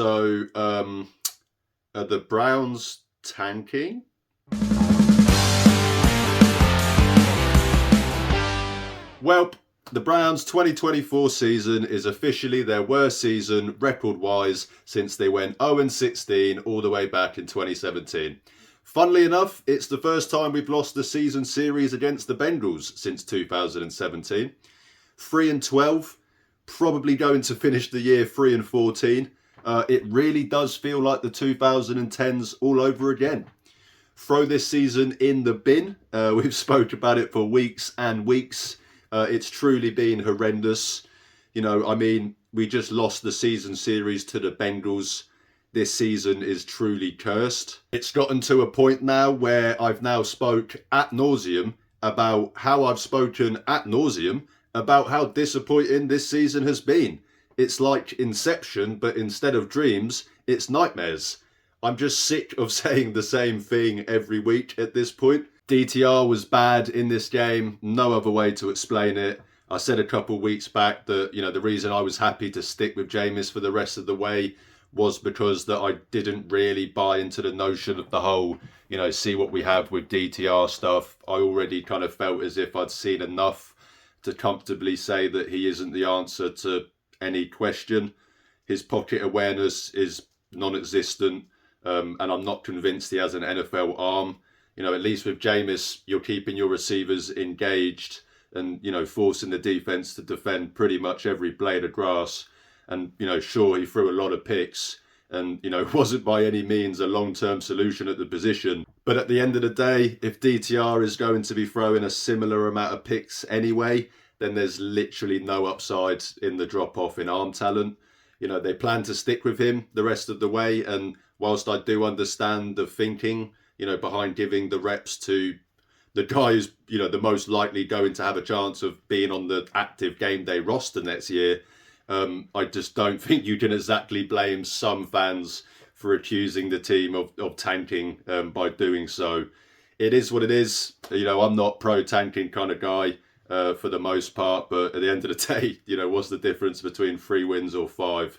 So, are the Browns tanking? Well, the Browns' 2024 season is officially their worst season record-wise since they went 0-16 all the way back in 2017. Funnily enough, it's the first time we've lost the season series against the Bengals since 2017. 3-12, probably going to finish the year 3-14. It really does feel like the 2010s all over again. Throw this season in the bin. We've spoke about it for weeks and weeks. It's truly been horrendous. We just lost the season series to the Bengals. This season is truly cursed. It's gotten to a point now where I've now spoke ad nauseum about how I've spoken ad nauseum about how disappointing this season has been. It's like Inception, but instead of dreams, it's nightmares. I'm just sick of saying the same thing every week at this point. DTR was bad in this game. No other way to explain it. I said a couple of weeks back that, the reason I was happy to stick with Jameis for the rest of the way was because that I didn't really buy into the notion of the whole, see what we have with DTR stuff. I already kind of felt as if I'd seen enough to comfortably say that he isn't the answer to any question. His pocket awareness is non-existent, and I'm not convinced he has an NFL arm. At least with Jameis, you're keeping your receivers engaged and, forcing the defense to defend pretty much every blade of grass. And, sure, he threw a lot of picks and, wasn't by any means a long-term solution at the position. But at the end of the day, if DTR is going to be throwing a similar amount of picks anyway, then there's literally no upside in the drop-off in arm talent. They plan to stick with him the rest of the way. And whilst I do understand the thinking, behind giving the reps to the guy who's, the most likely going to have a chance of being on the active game day roster next year, I just don't think you can exactly blame some fans for accusing the team of tanking by doing so. It is what it is. I'm not pro-tanking kind of guy for the most part, but at the end of the day, what's the difference between 3 wins or 5?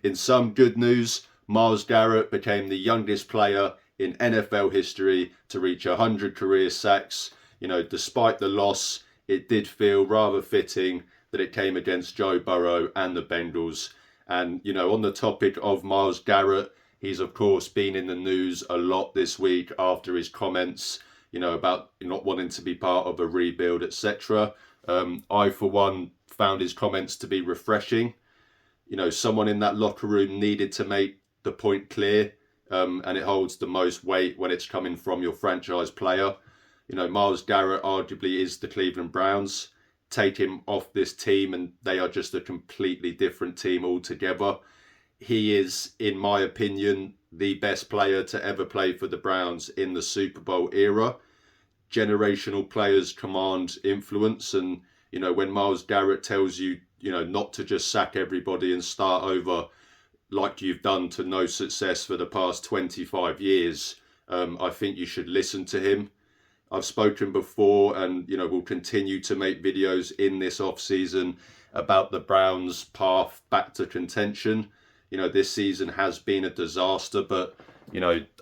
In some good news, Myles Garrett became the youngest player in NFL history to reach 100 career sacks. Despite the loss, it did feel rather fitting that it came against Joe Burrow and the Bengals. And, on the topic of Myles Garrett, he's of course been in the news a lot this week after his comments, about not wanting to be part of a rebuild, etc. I, for one, found his comments to be refreshing. Someone in that locker room needed to make the point clear. And it holds the most weight when it's coming from your franchise player. Myles Garrett arguably is the Cleveland Browns. Take him off this team and they are just a completely different team altogether. He is, in my opinion, the best player to ever play for the Browns in the Super Bowl era. Generational players command influence, and, when Myles Garrett tells you, not to just sack everybody and start over like you've done to no success for the past 25 years, I think you should listen to him. I've spoken before and, will continue to make videos in this off-season about the Browns' path back to contention. This season has been a disaster, but,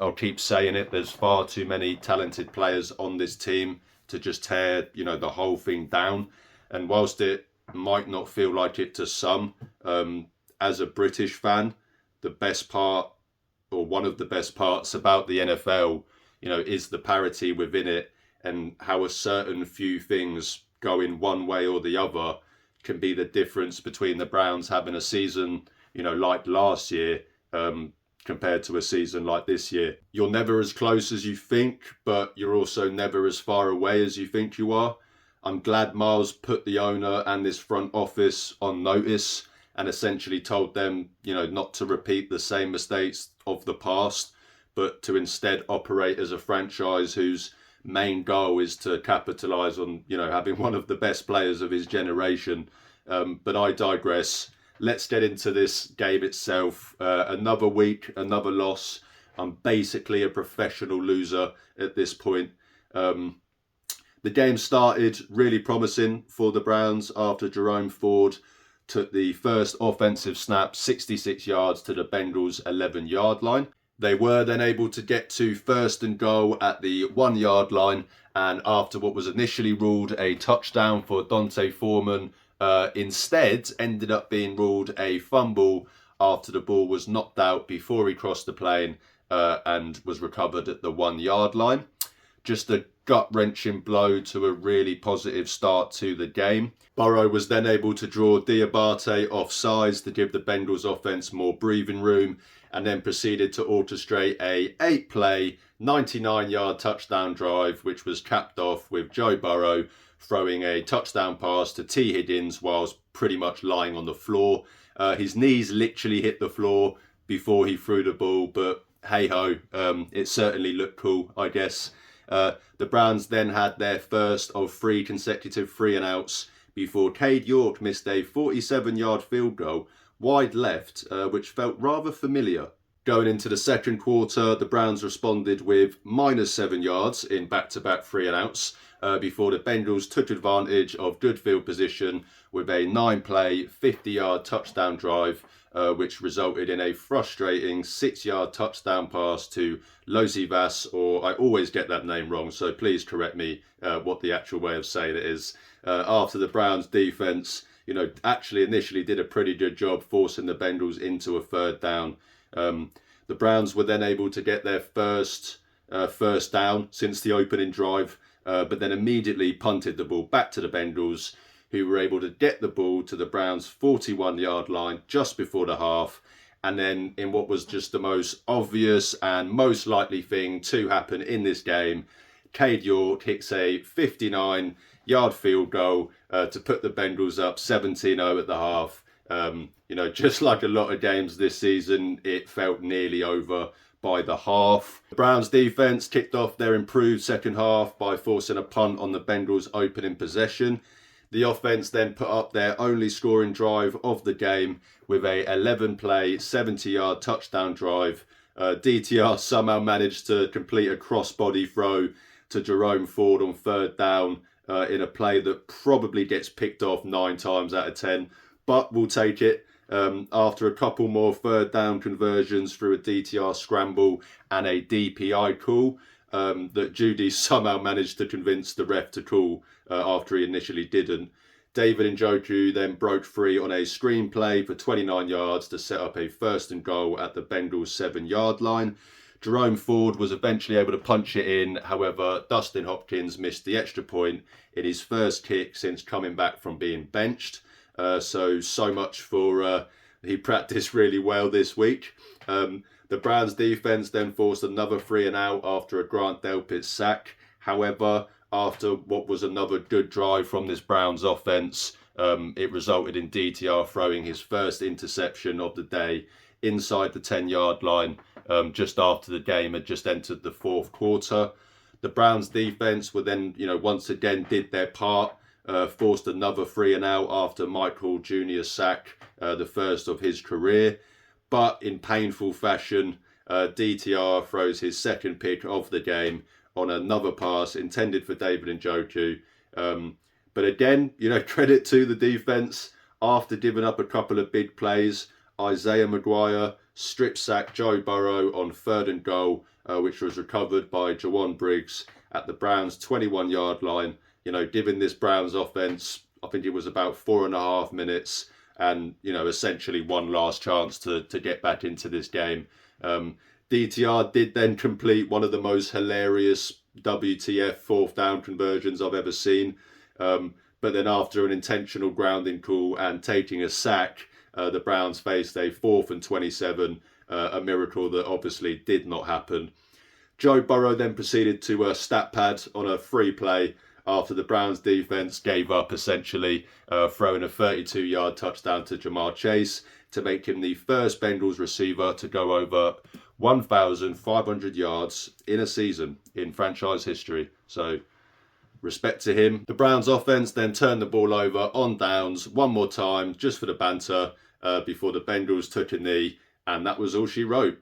I'll keep saying it. There's far too many talented players on this team to just tear, the whole thing down. And whilst it might not feel like it to some, as a British fan, the best part, or one of the best parts about the NFL, is the parity within it, and how a certain few things going one way or the other can be the difference between the Browns having a season, like last year, compared to a season like this year. You're never as close as you think, but you're also never as far away as you think you are. I'm glad Myles put the owner and this front office on notice and essentially told them, not to repeat the same mistakes of the past, but to instead operate as a franchise whose main goal is to capitalize on, having one of the best players of his generation. But I digress. Let's get into this game itself. Another week, another loss. I'm basically a professional loser at this point. The game started really promising for the Browns after Jerome Ford took the first offensive snap 66 yards to the Bengals' 11-yard line. They were then able to get to first and goal at the 1-yard line, and after what was initially ruled a touchdown for Dante Foreman, instead ended up being ruled a fumble after the ball was knocked out before he crossed the plane and was recovered at the 1-yard line. Just a gut-wrenching blow to a really positive start to the game. Burrow was then able to draw Diabate off sides to give the Bengals offense more breathing room, and then proceeded to orchestrate a 8-play, 99-yard touchdown drive, which was capped off with Joe Burrow throwing a touchdown pass to T. Higgins whilst pretty much lying on the floor. His knees literally hit the floor before he threw the ball, but hey-ho, it certainly looked cool, I guess. The Browns then had their first of 3 consecutive 3-and-outs before Cade York missed a 47-yard field goal wide left, which felt rather familiar. Going into the second quarter, the Browns responded with -7 yards in back-to-back 3-and-outs before the Bengals took advantage of good field position with a 9-play, 50-yard touchdown drive, which resulted in a frustrating 6-yard touchdown pass to Losivas, or I always get that name wrong, so please correct me what the actual way of saying it is. After the Browns defense, actually initially did a pretty good job forcing the Bengals into a third down. The Browns were then able to get their first down since the opening drive, but then immediately punted the ball back to the Bengals, who were able to get the ball to the Browns' 41-yard line just before the half. And then in what was just the most obvious and most likely thing to happen in this game, Cade York hits a 59-yard field goal to put the Bengals up 17-0 at the half. Just like a lot of games this season, it felt nearly over by the half. The Browns defense kicked off their improved second half by forcing a punt on the Bengals' opening possession. The offense then put up their only scoring drive of the game with a 11-play, 70-yard touchdown drive. DTR somehow managed to complete a crossbody throw to Jerome Ford on third down in a play that probably gets picked off 9 times out of 10, but we'll take it. After a couple more third down conversions through a DTR scramble and a DPI call that Judy somehow managed to convince the ref to call after he initially didn't. David Njoku then broke free on a screen play for 29 yards to set up a first and goal at the Bengals' 7-yard line. Jerome Ford was eventually able to punch it in. However, Dustin Hopkins missed the extra point in his first kick since coming back from being benched. So much for he practiced really well this week. The Browns defense then forced another 3-and-out after a Grant Delpit sack. However, after what was another good drive from this Browns offense, it resulted in DTR throwing his first interception of the day inside the 10-yard line just after the game had just entered the fourth quarter. The Browns defense were then, once again did their part, forced another 3-and-out after Michael Jr.'s sack, the first of his career. But in painful fashion, DTR throws his second pick of the game on another pass intended for David Njoku. But again, credit to the defense. After giving up a couple of big plays, Isaiah McGuire strip sacked Joe Burrow on third and goal, which was recovered by Jawan Briggs at the Browns' 21-yard line. Giving this Browns offense, I think it was about 4.5 minutes and, essentially one last chance to get back into this game. DTR did then complete one of the most hilarious WTF fourth down conversions I've ever seen. But then after an intentional grounding call and taking a sack, the Browns faced a 4th and 27, a miracle that obviously did not happen. Joe Burrow then proceeded to stat pad on a free play after the Browns defense gave up, essentially throwing a 32-yard touchdown to Jamar Chase to make him the first Bengals receiver to go over 1,500 yards in a season in franchise history. So respect to him. The Browns offense then turned the ball over on downs one more time just for the banter before the Bengals took a knee, and that was all she wrote.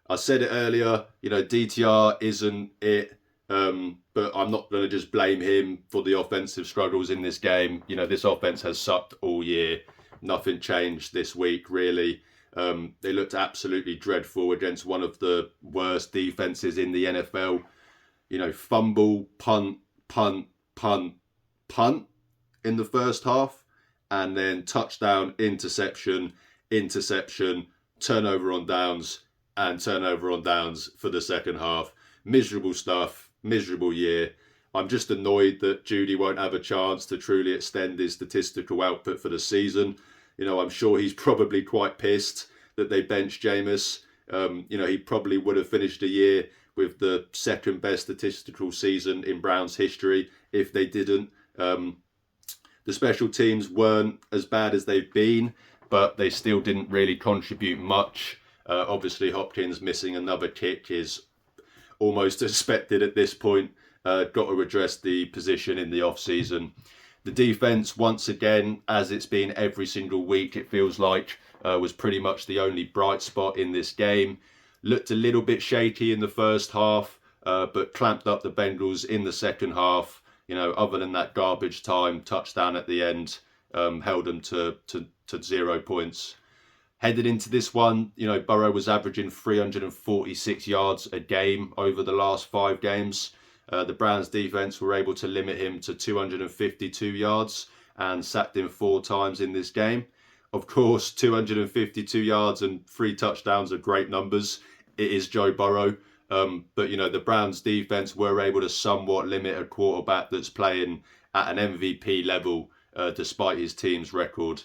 I said it earlier, DTR isn't it, but I'm not going to just blame him for the offensive struggles in this game. This offense has sucked all year. nothing changed this week, really. They looked absolutely dreadful against one of the worst defenses in the NFL. Fumble, punt, punt, punt, punt in the first half, and then touchdown, interception, interception, turnover on downs, and turnover on downs for the second half. Miserable stuff, miserable year. I'm just annoyed that Judy won't have a chance to truly extend his statistical output for the season. I'm sure he's probably quite pissed that they benched Jameis. He probably would have finished a year with the second best statistical season in Browns history if they didn't. The special teams weren't as bad as they've been, but they still didn't really contribute much. Obviously, Hopkins missing another kick is almost expected at this point. Got to address the position in the off-season. The defense, once again, as it's been every single week, it feels like, was pretty much the only bright spot in this game. Looked a little bit shaky in the first half, but clamped up the Bengals in the second half. Other than that garbage time touchdown at the end, held them to 0 points. Headed into this one, Burrow was averaging 346 yards a game over the last 5 games. The Browns defense were able to limit him to 252 yards and sacked him 4 times in this game. Of course, 252 yards and 3 touchdowns are great numbers. It is Joe Burrow. But the Browns defense were able to somewhat limit a quarterback that's playing at an MVP level despite his team's record.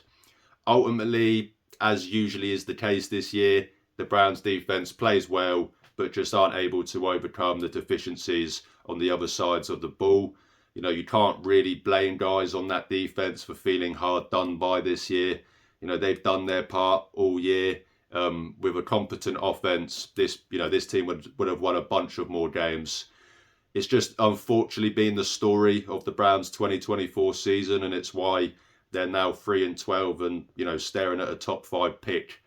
Ultimately, as usually is the case this year, the Browns defense plays well, but just aren't able to overcome the deficiencies on the other sides of the ball. You can't really blame guys on that defense for feeling hard done by this year. They've done their part all year. With a competent offense, this team would have won a bunch of more games. It's just unfortunately been the story of the Browns 2024 season, and it's why they're now 3-12 and staring at a top 5 pick.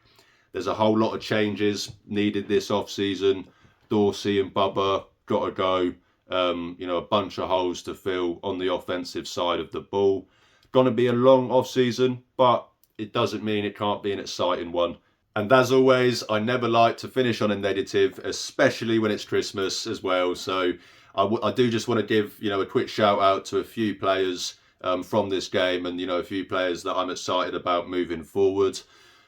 There's a whole lot of changes needed this off-season. Dorsey and Bubba got to go. A bunch of holes to fill on the offensive side of the ball. Going to be a long off-season, but it doesn't mean it can't be an exciting one. And as always, I never like to finish on a negative, especially when it's Christmas as well. So I do just want to give a quick shout out to a few players from this game, and a few players that I'm excited about moving forward.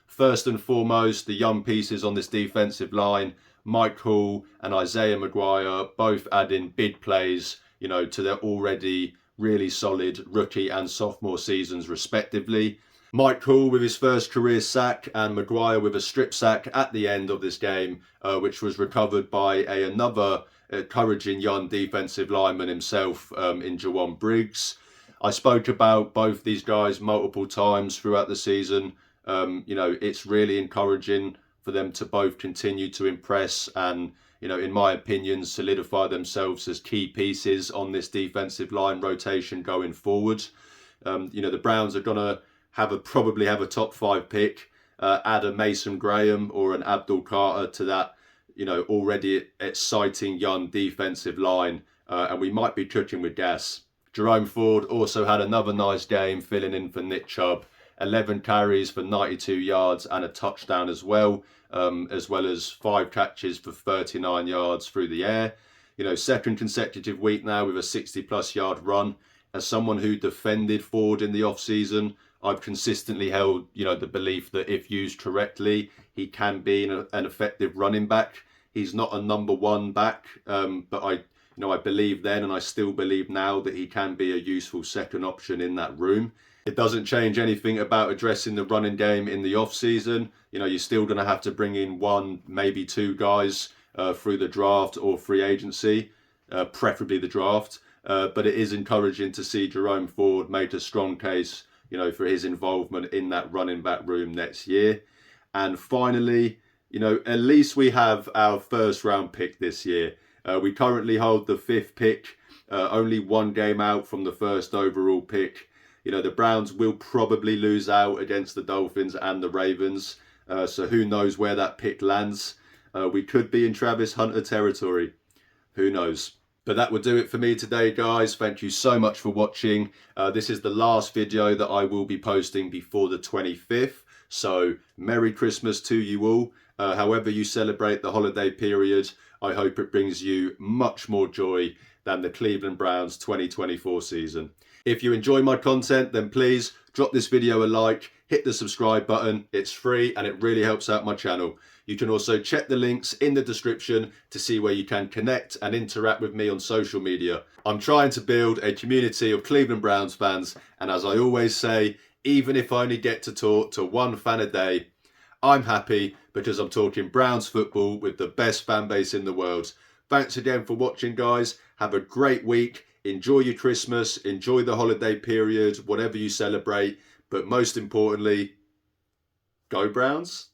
First and foremost, the young pieces on this defensive line, Mike Hall and Isaiah Maguire, both adding big plays, to their already really solid rookie and sophomore seasons respectively. Mike Hall with his first career sack and Maguire with a strip sack at the end of this game, which was recovered by another encouraging young defensive lineman himself in Jawan Briggs. I spoke about both these guys multiple times throughout the season. It's really encouraging for them to both continue to impress and, in my opinion, solidify themselves as key pieces on this defensive line rotation going forward. The Browns are going to probably have a top 5 pick, add a Mason Graham or an Abdul Carter to that, already exciting young defensive line, and we might be cooking with gas. Jerome Ford also had another nice game filling in for Nick Chubb, 11 carries for 92 yards and a touchdown as well as 5 catches for 39 yards through the air. Second consecutive week now with a 60-plus yard run. As someone who defended Ford in the off-season, I've consistently held, the belief that if used correctly, he can be an effective running back. He's not a number 1 back, but I believe then and I still believe now that he can be a useful second option in that room. It doesn't change anything about addressing the running game in the off-season. You're still going to have to bring in 1, maybe 2 guys through the draft or free agency, preferably the draft. But it is encouraging to see Jerome Ford make a strong case for his involvement in that running back room next year. And finally, at least we have our first round pick this year. We currently hold the 5th pick, only 1 game out from the first overall pick. The Browns will probably lose out against the Dolphins and the Ravens. So who knows where that pick lands. We could be in Travis Hunter territory. Who knows? But that will do it for me today, guys. Thank you so much for watching. This is the last video that I will be posting before the 25th. So Merry Christmas to you all. However you celebrate the holiday period, I hope it brings you much more joy than the Cleveland Browns 2024 season. If you enjoy my content, then please drop this video a like, hit the subscribe button. It's free and it really helps out my channel. You can also check the links in the description to see where you can connect and interact with me on social media. I'm trying to build a community of Cleveland Browns fans, and as I always say, even if I only get to talk to one fan a day, I'm happy because I'm talking Browns football with the best fan base in the world. Thanks again for watching, guys. Have a great week. Enjoy your Christmas. Enjoy the holiday period, whatever you celebrate. But most importantly, go Browns.